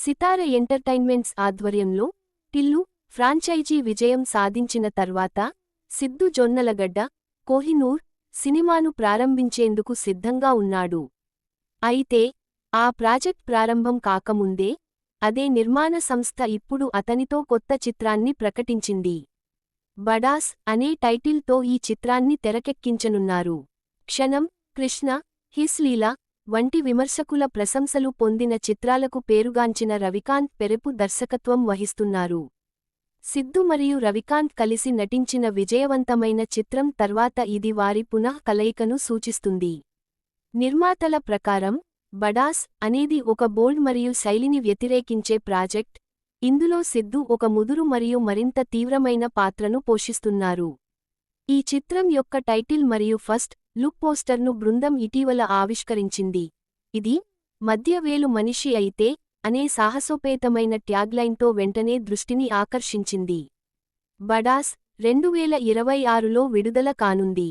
Sitara entertainments ఆధ్వర్యంలో Tillu franchise విజయం సాధించిన తర్వాత సిద్దు జొన్నలగడ్డ కోహినూర్ సినిమాను ప్రారంభించేందుకు సిద్ధంగా ఉన్నాడు. అయితే ఆ ప్రాజెక్ట్ ప్రారంభం కాకముందే అదే నిర్మాణ సంస్థ ఇప్పుడు అతనితో కొత్త చిత్రాన్ని ప్రకటించింది. బడాస్ అనే టైటిల్తో ఈ చిత్రాన్ని తెరకెక్కించనున్నారు. క్షణం, కృష్ణ, హిస్ లీలా వంటి విమర్శకుల ప్రశంసలు పొందిన చిత్రాలకు పేరుగాంచిన రవికాంత్ పెరెపు దర్శకత్వం వహిస్తున్నారు. సిద్దు మరియు రవికాంత్ కలిసి నటించిన విజయవంతమైన చిత్రం తర్వాత ఇది వారి పునః కలయికను సూచిస్తుంది. నిర్మాతల ప్రకారం బడాస్ అనేది ఒక బోల్డ్ మరియు శైలిని వ్యతిరేకించే ప్రాజెక్ట్. ఇందులో సిద్దు ఒక ముదురు మరియు మరింత తీవ్రమైన పాత్రను పోషిస్తున్నారు. ఈ చిత్రం యొక్క టైటిల్ మరియు ఫస్ట్ లుక్ పోస్టర్ను బృందం ఇటీవల ఆవిష్కరించింది. ఇది మధ్య వేలు మనిషి అయితే అనే సాహసోపేతమైన ట్యాగ్లైన్తో వెంటనే దృష్టిని ఆకర్షించింది. బడాస్ 2026లో విడుదల కానుంది.